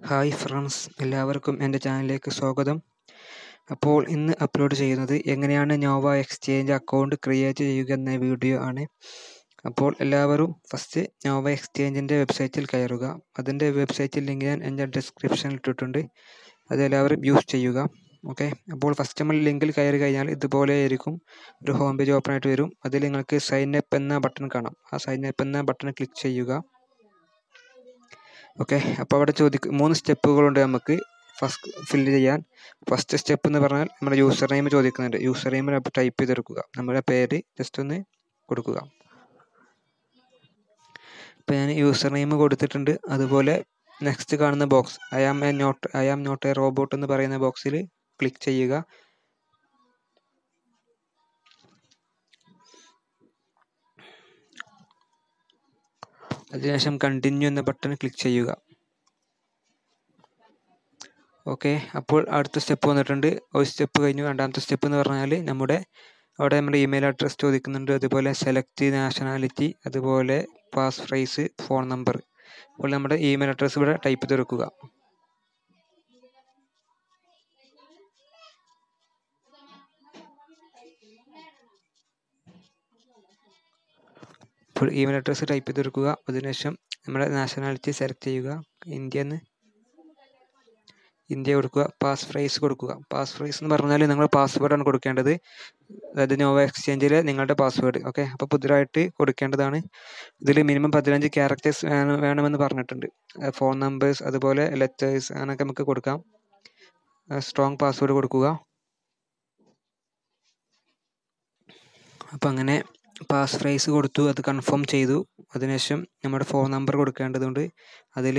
Hi friends, എല്ലാവർക്കും എൻ്റെ ചാനലിലേക്ക് സ്വാഗതം. അപ്പോൾ ഇന്ന് അപ്ലോഡ് ചെയ്യുന്നത് എങ്ങനെയാണ് നോവ എക്സ്ചേഞ്ച് അക്കൗണ്ട് ക്രിയേറ്റ് ചെയ്യുക എന്ന വീഡിയോ ആണ്. അപ്പോൾ എല്ലാവരും ഫസ്റ്റ് നോവ എക്സ്ചേഞ്ചിൻ്റെ വെബ്സൈറ്റിൽ കയറുക. അതിൻ്റെ വെബ്സൈറ്റിൽ ലിങ്ക് ഞാൻ എൻ്റെ ഡിസ്ക്രിപ്ഷനിൽ ഇട്ടിട്ടുണ്ട്. അത് എല്ലാവരും യൂസ് ചെയ്യുക. ഓക്കെ, അപ്പോൾ ഫസ്റ്റ് നമ്മൾ ലിങ്കിൽ കയറി കഴിഞ്ഞാൽ ഇതുപോലെ ആയിരിക്കും ഒരു ഹോം പേജ് ഓപ്പൺ ആയിട്ട് വരും. അതിൽ നിങ്ങൾക്ക് സൈൻ അപ്പ് എന്ന ബട്ടൺ കാണാം. ആ സൈൻ അപ്പ് എന്ന ബട്ടൺ ക്ലിക്ക് ചെയ്യുക. ഓക്കെ, അപ്പോൾ അവിടെ 3 സ്റ്റെപ്പുകളുണ്ട് നമുക്ക് ഫസ്റ്റ് ഫില്ല് ചെയ്യാൻ. ഫസ്റ്റ് സ്റ്റെപ്പ് എന്ന് പറഞ്ഞാൽ നമ്മുടെ യൂസർ നെയിം ചോദിക്കുന്നുണ്ട്. യൂസർ നെയിം ടൈപ്പ് ചെയ്തെടുക്കുക. നമ്മുടെ പേര് ജസ്റ്റ് ഒന്ന് കൊടുക്കുക. ഇപ്പോൾ ഞാൻ യൂസർ നെയിം കൊടുത്തിട്ടുണ്ട്. അതുപോലെ നെക്സ്റ്റ് കാണുന്ന box I am not a robot എന്ന് പറയുന്ന ബോക്സിൽ ക്ലിക്ക് ചെയ്യുക. അതിനുശേഷം കണ്ടിന്യൂ എന്ന ബട്ടൺ ക്ലിക്ക് ചെയ്യുക. ഓക്കെ, അപ്പോൾ അടുത്ത സ്റ്റെപ്പ് വന്നിട്ടുണ്ട്. ഒരു സ്റ്റെപ്പ് കഴിഞ്ഞു. രണ്ടാമത്തെ സ്റ്റെപ്പ് എന്ന് പറഞ്ഞാൽ അവിടെ നമ്മുടെ ഇമെയിൽ അഡ്രസ് ചോദിക്കുന്നുണ്ട്. അതുപോലെ സെലക്ട് നാഷണാലിറ്റി, അതുപോലെ പാസ് ഫ്രേസ്, ഫോൺ നമ്പർ. അപ്പോൾ നമ്മുടെ ഇമെയിൽ അഡ്രസ് ഇവിടെ ടൈപ്പ് ചെയ്തെടുക്കുക. ഇപ്പോൾ ഇമെയിൽ അഡ്രസ് ടൈപ്പ് ചെയ്തെടുക്കുക. അതിനുശേഷം നമ്മുടെ നാഷണാലിറ്റി സെലക്ട് ചെയ്യുക. ഇന്ത്യ കൊടുക്കുക. പാസ് ഫ്രേസ് കൊടുക്കുക. പാസ് ഫ്രേസ് എന്ന് പറഞ്ഞാൽ നിങ്ങൾ പാസ്വേഡാണ് കൊടുക്കേണ്ടത്. അതായത് നോവ എക്സ്ചേഞ്ചിലെ നിങ്ങളുടെ പാസ്വേഡ്. ഓക്കെ, അപ്പോൾ പുതിയതായിട്ട് കൊടുക്കേണ്ടതാണ്. ഇതിൽ മിനിമം 15 ക്യാരക്ടേഴ്സ് വേണമെന്ന് പറഞ്ഞിട്ടുണ്ട്. ഫോൺ നമ്പേഴ്സ്, അതുപോലെ ലെറ്റേഴ്സ്, അങ്ങനെയൊക്കെ നമുക്ക് കൊടുക്കാം. സ്ട്രോങ് പാസ്വേഡ് കൊടുക്കുക. അപ്പോൾ അങ്ങനെ പാസ് ഫ്രേസ് കൊടുത്തു, അത് കൺഫേം ചെയ്തു. അതിനുശേഷം നമ്മുടെ ഫോൺ നമ്പർ കൊടുക്കേണ്ടതുണ്ട്. അതിൽ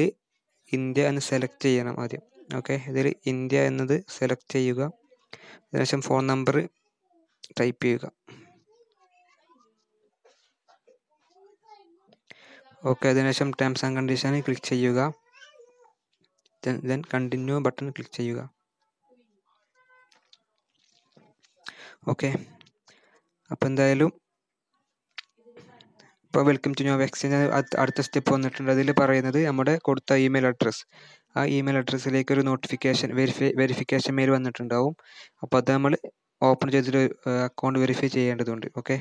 ഇന്ത്യ എന്ന് സെലക്ട് ചെയ്യണം ആദ്യം. ഓക്കെ, ഇതിൽ ഇന്ത്യ എന്നത് സെലക്ട് ചെയ്യുക. അതിനുശേഷം ഫോൺ നമ്പർ ടൈപ്പ് ചെയ്യുക. ഓക്കെ, അതിനുശേഷം ടേംസ് ആൻഡ് കണ്ടീഷനിൽ ക്ലിക്ക് ചെയ്യുക. ദെൻ കണ്ടിന്യൂ ബട്ടൺ ക്ലിക്ക് ചെയ്യുക. ഓക്കെ, അപ്പോൾ എന്തായാലും ഇപ്പോൾ വെൽക്കം ടു നോവ എക്സ്ചേഞ്ച് അടുത്ത സ്റ്റെപ്പ് വന്നിട്ടുണ്ട്. അതിൽ പറയുന്നത് നമ്മുടെ കൊടുത്ത ഇമെയിൽ അഡ്രസ്സ്, ആ ഇമെയിൽ അഡ്രസ്സിലേക്ക് ഒരു നോട്ടിഫിക്കേഷൻ വെരിഫിക്കേഷൻ മെയിൽ വന്നിട്ടുണ്ടാവും. അപ്പോൾ അത് നമ്മൾ ഓപ്പൺ ചെയ്തിട്ട് അക്കൗണ്ട് വെരിഫൈ ചെയ്യേണ്ടതുണ്ട്. ഓക്കെ,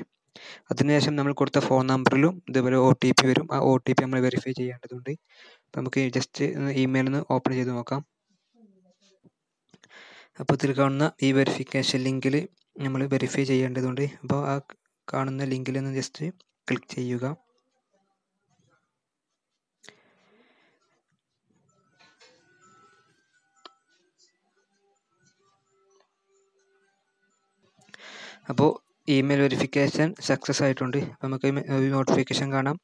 അതിനുശേഷം നമ്മൾ കൊടുത്ത ഫോൺ നമ്പറിലും ഇതുപോലെ OTP വരും. ആ OTP നമ്മൾ വെരിഫൈ ചെയ്യേണ്ടതുണ്ട്. അപ്പോൾ നമുക്ക് ജസ്റ്റ് ഇമെയിലിൽ നിന്ന് ഓപ്പൺ ചെയ്ത് നോക്കാം. അപ്പോൾ ഇതിൽ കാണുന്ന ഈ വെരിഫിക്കേഷൻ ലിങ്കിൽ നമ്മൾ വെരിഫൈ ചെയ്യേണ്ടതുണ്ട്. അപ്പോൾ ആ കാണുന്ന ലിങ്കിൽ നിന്ന് ജസ്റ്റ് ക്ലിക്ക് ചെയ്യുക. അപ്പോൾ ഇമെയിൽ വെരിഫിക്കേഷൻ സക്സസ് ആയിട്ടുണ്ട്. നമുക്ക് നോട്ടിഫിക്കേഷൻ കാണാം.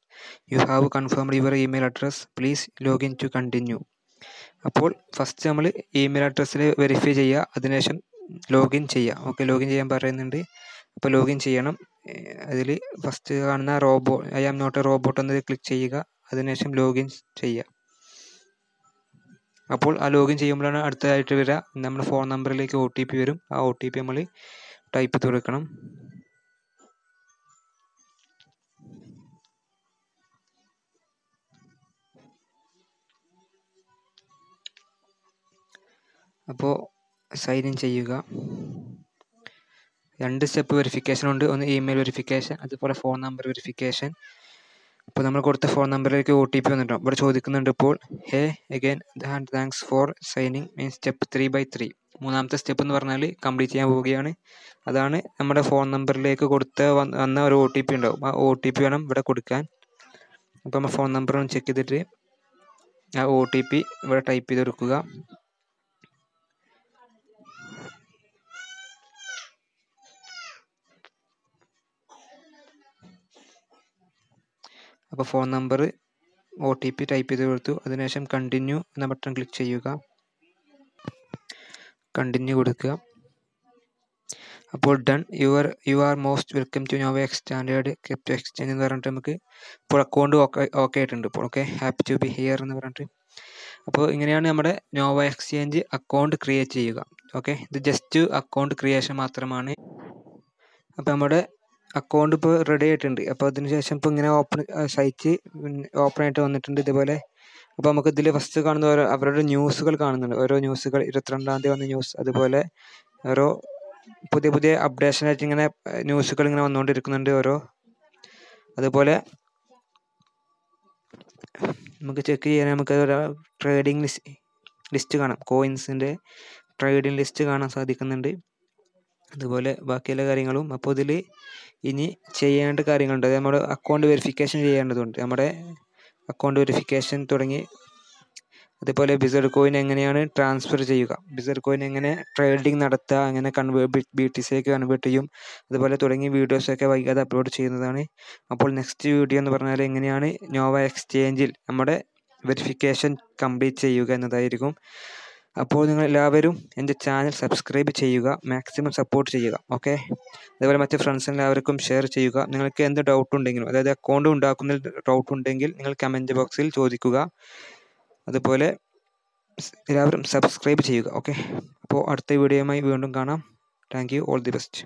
You have confirmed your email address, please login to continue. അപ്പോൾ ഫസ്റ്റ് നമ്മൾ ഇമെയിൽ അഡ്രസ്സിൽ വെരിഫൈ ചെയ്യുക. അതിനുശേഷം ലോഗിൻ ചെയ്യുക. ഓക്കെ, ലോഗിൻ ചെയ്യാൻ പറയുന്നുണ്ട്. അപ്പോൾ ലോഗിൻ ചെയ്യണം. അതിൽ ഫസ്റ്റ് കാണുന്ന I am not a robot എന്നത് ക്ലിക്ക് ചെയ്യുക. അതിനുശേഷം ലോഗിൻ ചെയ്യുക. അപ്പോൾ ആ ലോഗിൻ ചെയ്യുമ്പോഴാണ് അടുത്തതായിട്ട് വരിക നമ്മുടെ ഫോൺ നമ്പറിലേക്ക് OTP വരും. ആ OTP നമ്മൾ ടൈപ്പ് ചെയ്ത് കൊടുക്കണം. അപ്പോൾ സൈൻ ഇൻ ചെയ്യുക. 2 സ്റ്റെപ്പ് വെരിഫിക്കേഷൻ ഉണ്ട്. ഒന്ന് ഇമെയിൽ വെരിഫിക്കേഷൻ, അതുപോലെ ഫോൺ നമ്പർ വെരിഫിക്കേഷൻ. അപ്പോൾ നമ്മൾ കൊടുത്ത ഫോൺ നമ്പറിലേക്ക് OTP വന്നിട്ടുണ്ടാവും. ഇവിടെ ചോദിക്കുന്നുണ്ട് ഇപ്പോൾ hey again and thanks for signing mean step 3/3. മൂന്നാമത്തെ സ്റ്റെപ്പ് എന്ന് പറഞ്ഞാൽ കംപ്ലീറ്റ് ചെയ്യാൻ പോവുകയാണ്. അതാണ് നമ്മുടെ ഫോൺ നമ്പറിലേക്ക് വന്ന ഒരു OTP ഉണ്ടാവും. ആ OTP വേണം ഇവിടെ കൊടുക്കാൻ. അപ്പോൾ നമ്മൾ ഫോൺ നമ്പർ ഒന്ന് ചെക്ക് ചെയ്തിട്ട് ആ OTP ഇവിടെ ടൈപ്പ് ചെയ്ത് കൊടുക്കുക. അപ്പോൾ ഫോൺ നമ്പർ OTP ടൈപ്പ് ചെയ്ത് കൊടുത്തു. അതിനുശേഷം കണ്ടിന്യൂ എന്ന ബട്ടൺ ക്ലിക്ക് ചെയ്യുക. കണ്ടിന്യൂ കൊടുക്കുക. അപ്പോൾ done, you are most welcome to Nova Standard crypto exchange എന്ന് പറഞ്ഞിട്ട് നമുക്ക് ഇപ്പോൾ അക്കൗണ്ട് ഓക്കെ ആയിട്ടുണ്ട്. ഇപ്പോൾ okay, happy to be here എന്ന് പറഞ്ഞിട്ട്. അപ്പോൾ ഇങ്ങനെയാണ് നമ്മുടെ നോവ എക്സ്ചേഞ്ച് അക്കൗണ്ട് ക്രിയേറ്റ് ചെയ്യുക. ഓക്കെ, ഇത് ജസ്റ്റ് അക്കൗണ്ട് ക്രിയേഷൻ മാത്രമാണ്. അപ്പോൾ നമ്മുടെ അക്കൗണ്ട് ഇപ്പോൾ റെഡി ആയിട്ടുണ്ട്. അപ്പോൾ അതിനുശേഷം ഇപ്പോൾ ഇങ്ങനെ സൈറ്റ് ഓപ്പൺ ആയിട്ട് വന്നിട്ടുണ്ട്. ഇതുപോലെ അപ്പോൾ നമുക്ക് ഇതിൽ ഫസ്റ്റ് കാണുന്ന അവരുടെ ന്യൂസുകൾ കാണുന്നുണ്ട്. ഓരോ ന്യൂസുകൾ 22-ാം തീയതി വന്ന ന്യൂസ്, അതുപോലെ ഓരോ പുതിയ അപ്ഡേഷനായിട്ട് ഇങ്ങനെ ന്യൂസുകൾ ഇങ്ങനെ വന്നുകൊണ്ടിരിക്കുന്നുണ്ട് അതുപോലെ നമുക്ക് ചെക്ക് ചെയ്യാൻ നമുക്ക് ഒരു ട്രേഡിംഗ് ലിസ്റ്റ് കാണാം. കോയിൻസിൻ്റെ ട്രേഡിംഗ് ലിസ്റ്റ് കാണാൻ സാധിക്കുന്നുണ്ട്. അതുപോലെ ബാക്കിയുള്ള കാര്യങ്ങളും. അപ്പോൾ ഇതിൽ ഇനി ചെയ്യേണ്ട കാര്യങ്ങളുണ്ട്. അത് നമ്മുടെ അക്കൗണ്ട് വെരിഫിക്കേഷൻ ചെയ്യേണ്ടതുണ്ട്. നമ്മുടെ അക്കൗണ്ട് വെരിഫിക്കേഷൻ തുടങ്ങി അതുപോലെ വിസർഡ് കോയിൻ എങ്ങനെയാണ് ട്രാൻസ്ഫർ ചെയ്യുക, വിസർഡ് കോയിൻ എങ്ങനെ ട്രേഡിംഗ് നടത്തുക, എങ്ങനെ BTC കൺവേർട്ട് ചെയ്യും, അതുപോലെ തുടങ്ങിയ വീഡിയോസൊക്കെ വൈകാതെ അപ്ലോഡ് ചെയ്യുന്നതാണ്. അപ്പോൾ നെക്സ്റ്റ് വീഡിയോ എന്ന് പറഞ്ഞാൽ എങ്ങനെയാണ് നോവ എക്സ്ചേഞ്ചിൽ നമ്മുടെ വെരിഫിക്കേഷൻ കംപ്ലീറ്റ് ചെയ്യുക എന്നതായിരിക്കും. അപ്പോൾ നിങ്ങൾ എല്ലാവരും എൻ്റെ ചാനൽ സബ്സ്ക്രൈബ് ചെയ്യുക, മാക്സിമം സപ്പോർട്ട് ചെയ്യുക. ഓക്കെ, അതുപോലെ മറ്റ് ഫ്രണ്ട്സ് എല്ലാവർക്കും ഷെയർ ചെയ്യുക. നിങ്ങൾക്ക് എന്ത് ഡൗട്ട് ഉണ്ടെങ്കിലും, അതായത് അക്കൗണ്ട് ഉണ്ടാക്കുന്നതിൽ ഡൗട്ട് ഉണ്ടെങ്കിൽ നിങ്ങൾ കമൻറ്റ് ബോക്സിൽ ചോദിക്കുക. അതുപോലെ എല്ലാവരും സബ്സ്ക്രൈബ് ചെയ്യുക. ഓക്കെ, അപ്പോൾ അടുത്ത വീഡിയോയുമായി വീണ്ടും കാണാം. Thank you, all the best.